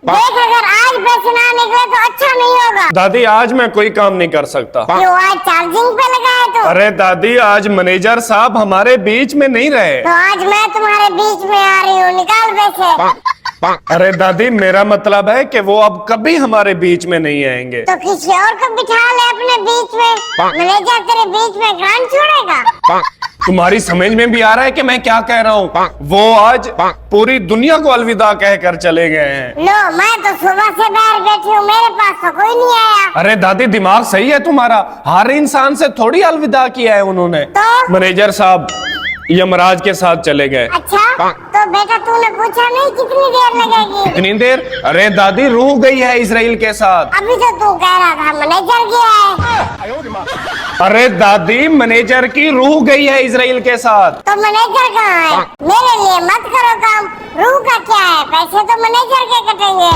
देख अगर आज पैसे ना निकले तो अच्छा नहीं होगा। दादी आज मैं कोई काम नहीं कर सकता। क्यों, आज चार्जिंग पे लगा है तो? अरे दादी आज मैनेजर साहब हमारे बीच में नहीं रहे। तो आज मैं तुम्हारे बीच में आ रही हूँ, निकाल पैसे। अरे दादी मेरा मतलब है कि वो अब कभी हमारे बीच में नहीं आएंगे। तो किसी और को बिठा ले अपने बीच में, मैनेजर तेरे बीच में ग्रांट छोड़ेगा। तुम्हारी समझ में भी आ रहा है कि मैं क्या कह रहा हूँ? वो आज पूरी दुनिया को अलविदा कहकर चले गए हैं। लो, मैं तो सुबह से बाहर बैठी हूँ, मेरे पास तो कोई नहीं आया। अरे दादी दिमाग सही है तुम्हारा, हर इंसान से थोड़ी अलविदा किया है उन्होंने। तो? मैनेजर साहब यमराज के साथ चले गए। अच्छा, तो बेटा तूने पूछा नहीं कितनी देर लगेगी? कितनी देर? अरे दादी रूह गई है इजराइल के साथ। अभी तो तू कह रहा था मैनेजर गया है। अरे दादी मैनेजर की रूह गई है इजराइल के साथ। तो मैनेजर कहाँ है? मेरे लिए मत करो काम, रूह का क्या है? पैसे तो मैनेजर के कटेंगे।